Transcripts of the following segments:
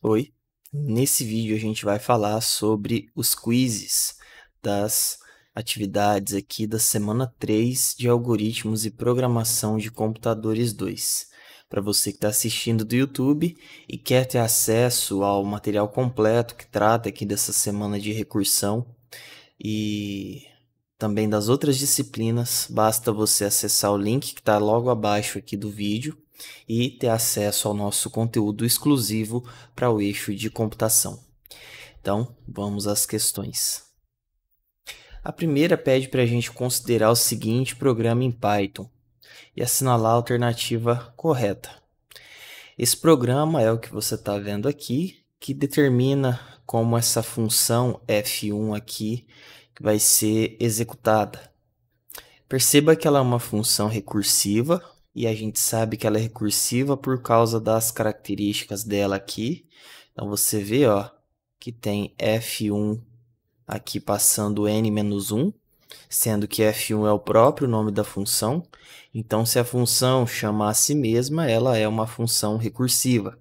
Oi, nesse vídeo a gente vai falar sobre os quizzes das atividades aqui da semana 3 de Algoritmos e Programação de Computadores 2. Para você que está assistindo do YouTube e quer ter acesso ao material completo que trata aqui dessa semana de recursão e também das outras disciplinas, basta você acessar o link que está logo abaixo aqui do vídeo e ter acesso ao nosso conteúdo exclusivo para o eixo de computação. Então, vamos às questões. A primeira pede para a gente considerar o seguinte programa em Python e assinalar a alternativa correta. Esse programa é o que você está vendo aqui, que determina como essa função f1 aqui vai ser executada. Perceba que ela é uma função recursiva, e a gente sabe que ela é recursiva por causa das características dela aqui. Então você vê, ó, que tem f1 aqui passando n-1, sendo que f1 é o próprio nome da função. Então, se a função chama a si mesma, ela é uma função recursiva.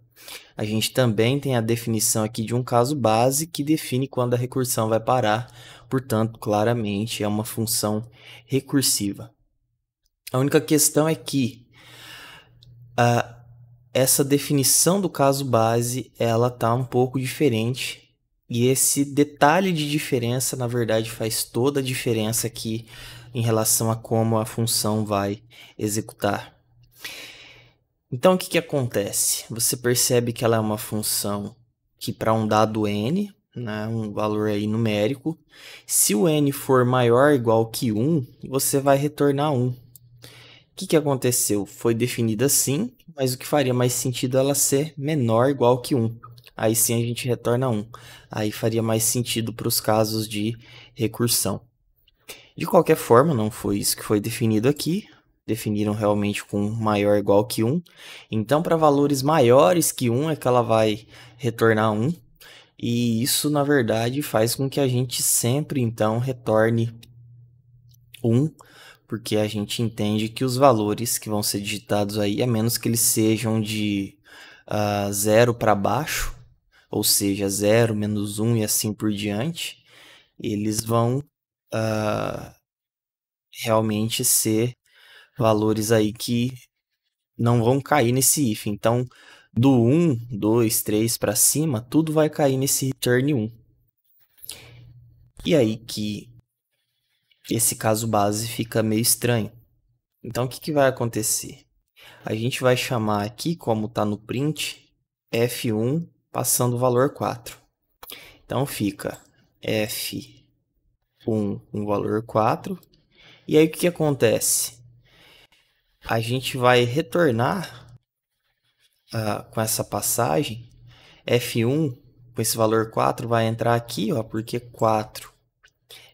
A gente também tem a definição aqui de um caso base que define quando a recursão vai parar. Portanto, claramente é uma função recursiva. A única questão é que essa definição do caso base ela está um pouco diferente. E esse detalhe de diferença, na verdade, faz toda a diferença aqui em relação a como a função vai executar. Então, o que acontece? Você percebe que ela é uma função que para um dado n, né, um valor aí numérico, se o n for maior ou igual que 1, você vai retornar 1. O que aconteceu? Foi definida assim, mas o que faria mais sentido é ela ser menor ou igual que 1. Aí sim a gente retorna 1. Aí faria mais sentido para os casos de recursão. De qualquer forma, não foi isso que foi definido aqui. Definiram realmente com maior ou igual que 1. Então, para valores maiores que 1 é que ela vai retornar 1. E isso, na verdade, faz com que a gente sempre, então, retorne 1, porque a gente entende que os valores que vão ser digitados aí, a menos que eles sejam de 0 para baixo, ou seja, 0, menos 1 e assim por diante, eles vão realmente ser valores aí que não vão cair nesse if. Então, do 1, 2, 3 para cima, tudo vai cair nesse return 1. E aí que esse caso base fica meio estranho. Então, o que vai acontecer? A gente vai chamar aqui, como está no print, f1 passando o valor 4. Então, fica f1 com valor 4. E aí, o que acontece? A gente vai retornar com essa passagem, f1 com esse valor 4 vai entrar aqui, ó, porque 4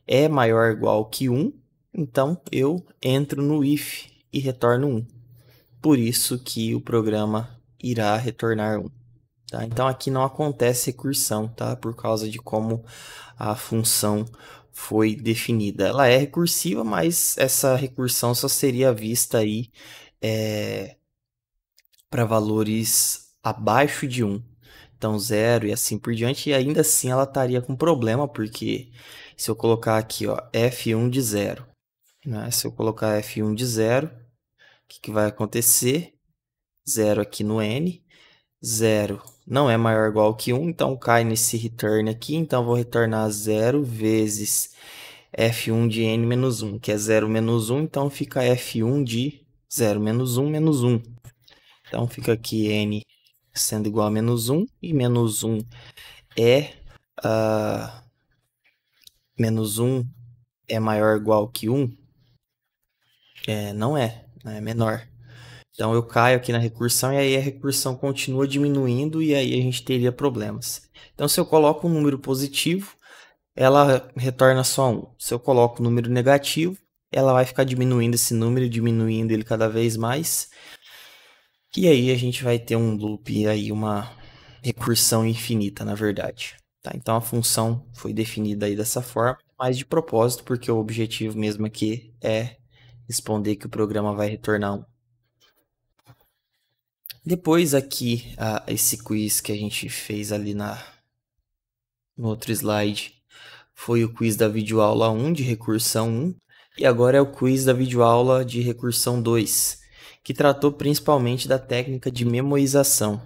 é maior ou igual que 1, então eu entro no if e retorno 1. Por isso que o programa irá retornar 1. Tá? Então aqui não acontece recursão, tá? Por causa de como a função foi definida. Ela é recursiva, mas essa recursão só seria vista aí para valores abaixo de 1. Então 0 e assim por diante, e ainda assim ela estaria com problema, porque se eu colocar aqui, ó, f1 de 0, né? Se eu colocar f1 de 0, o que vai acontecer? 0 aqui no n, 0 não é maior ou igual que 1, então cai nesse return aqui, então vou retornar 0 vezes f1 de n menos 1, que é 0 menos 1, então fica f1 de 0 menos 1 menos 1. Então fica aqui n sendo igual a menos 1, e menos 1 é menos 1 é maior ou igual que 1? Não é, né? É menor. Então eu caio aqui na recursão e aí a recursão continua diminuindo e aí a gente teria problemas. Então se eu coloco um número positivo, ela retorna só 1. Se eu coloco um número negativo, ela vai ficar diminuindo esse número, diminuindo ele cada vez mais. E aí a gente vai ter um loop aí, uma recursão infinita, na verdade. Tá? Então a função foi definida aí dessa forma, mas de propósito, porque o objetivo mesmo aqui é responder que o programa vai retornar 1. Depois aqui, esse quiz que a gente fez ali no outro slide foi o quiz da videoaula 1 de recursão 1 e agora é o quiz da videoaula de recursão 2, que tratou principalmente da técnica de memorização.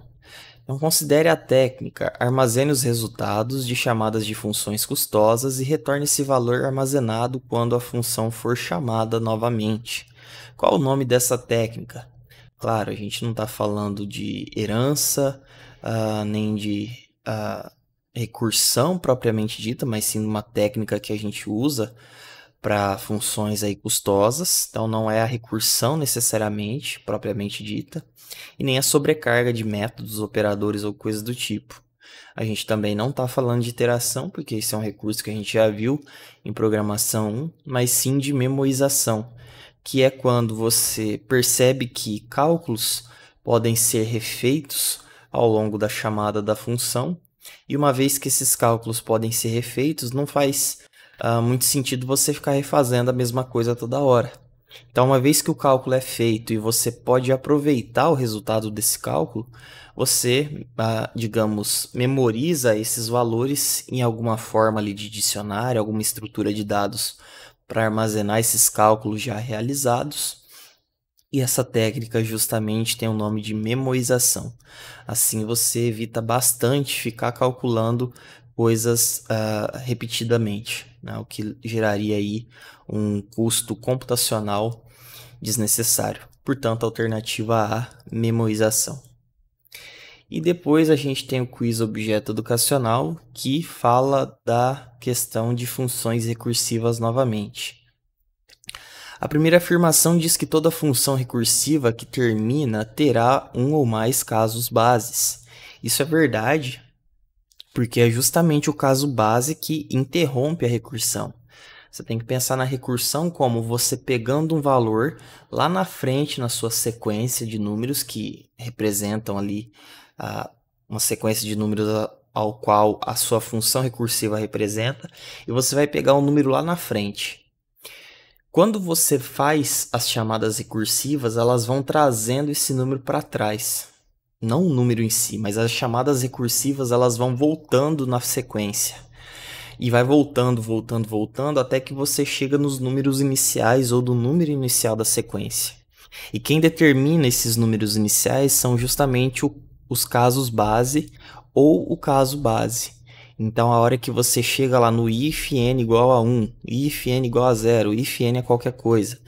Então, considere a técnica, armazene os resultados de chamadas de funções custosas e retorne esse valor armazenado quando a função for chamada novamente. Qual o nome dessa técnica? Claro, a gente não está falando de herança, nem de recursão propriamente dita, mas sim uma técnica que a gente usa para funções aí custosas. Então, não é a recursão necessariamente propriamente dita, e nem a sobrecarga de métodos, operadores ou coisas do tipo. A gente também não está falando de iteração, porque esse é um recurso que a gente já viu em programação 1, mas sim de memorização, que é quando você percebe que cálculos podem ser refeitos ao longo da chamada da função, e uma vez que esses cálculos podem ser refeitos, não faz muito sentido você ficar refazendo a mesma coisa toda hora. Então, uma vez que o cálculo é feito e você pode aproveitar o resultado desse cálculo, você, digamos, memoriza esses valores em alguma forma ali de dicionário, alguma estrutura de dados para armazenar esses cálculos já realizados. E essa técnica justamente tem o nome de memorização. Assim você evita bastante ficar calculando coisas repetidamente, né? O que geraria aí um custo computacional desnecessário. Portanto, alternativa A, memorização. E depois a gente tem o quiz objeto educacional, que fala da questão de funções recursivas novamente. A primeira afirmação diz que toda função recursiva que termina terá um ou mais casos bases. Isso é verdade, porque é justamente o caso base que interrompe a recursão. Você tem que pensar na recursão como você pegando um valor lá na frente na sua sequência de números que representam ali uma sequência de números ao qual a sua função recursiva representa, e você vai pegar um número lá na frente. Quando você faz as chamadas recursivas, elas vão trazendo esse número para trás. Não o número em si, mas as chamadas recursivas elas vão voltando na sequência. E vai voltando, voltando, voltando, até que você chega nos números iniciais ou do número inicial da sequência. E quem determina esses números iniciais são justamente os casos base ou o caso base. Então, a hora que você chega lá no if n igual a 1, if n igual a 0, if n é qualquer coisa,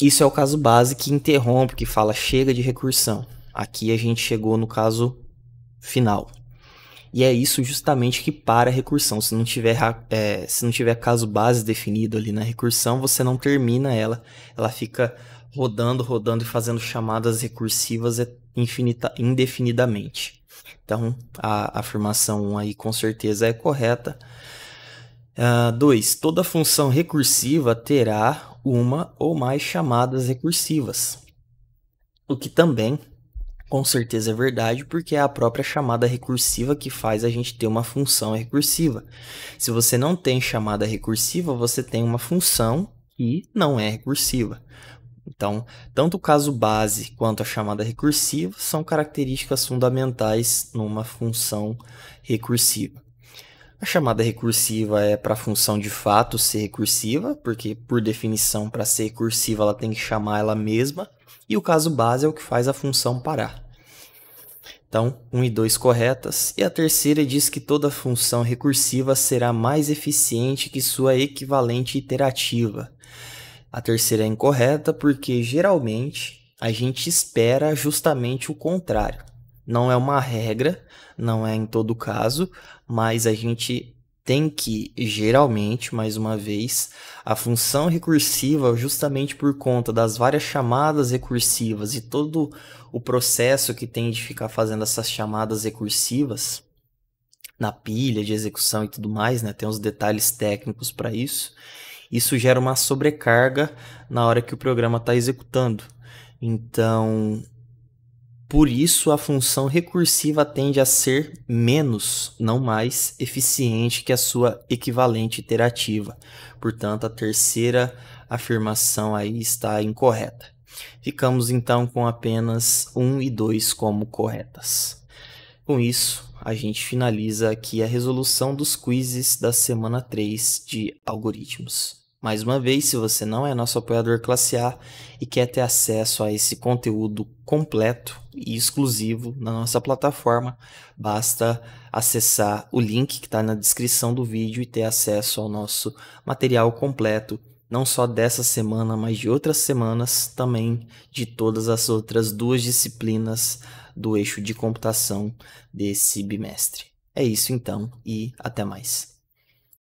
isso é o caso base que interrompe, que fala chega de recursão. Aqui a gente chegou no caso final. E é isso justamente que para a recursão. Se não tiver caso base definido ali na recursão, você não termina ela. Ela fica rodando, rodando e fazendo chamadas recursivas indefinidamente. Então, a afirmação 1 aí com certeza é correta. 2. Toda função recursiva terá uma ou mais chamadas recursivas. O que também, com certeza é verdade, porque é a própria chamada recursiva que faz a gente ter uma função recursiva. Se você não tem chamada recursiva, você tem uma função que não é recursiva. Então, tanto o caso base quanto a chamada recursiva são características fundamentais numa função recursiva. A chamada recursiva é para a função de fato ser recursiva, porque por definição, para ser recursiva, ela tem que chamar ela mesma, e o caso base é o que faz a função parar. Então, 1 e 2 corretas, e a terceira diz que toda função recursiva será mais eficiente que sua equivalente iterativa. A terceira é incorreta porque, geralmente, a gente espera justamente o contrário. Não é uma regra, não é em todo caso, mas a gente tem que, geralmente, mais uma vez, a função recursiva, justamente por conta das várias chamadas recursivas e todo o processo que tem de ficar fazendo essas chamadas recursivas na pilha de execução e tudo mais, né? Tem uns detalhes técnicos para isso. Isso gera uma sobrecarga na hora que o programa está executando. Então, por isso a função recursiva tende a ser menos, não mais, eficiente que a sua equivalente iterativa. Portanto, a terceira afirmação aí está incorreta. Ficamos então com apenas 1 e 2 como corretas. Com isso, a gente finaliza aqui a resolução dos quizzes da semana 3 de algoritmos. Mais uma vez, se você não é nosso apoiador classe A e quer ter acesso a esse conteúdo completo e exclusivo na nossa plataforma, basta acessar o link que está na descrição do vídeo e ter acesso ao nosso material completo, não só dessa semana, mas de outras semanas, também de todas as outras 2 disciplinas do eixo de computação desse bimestre. É isso então e até mais.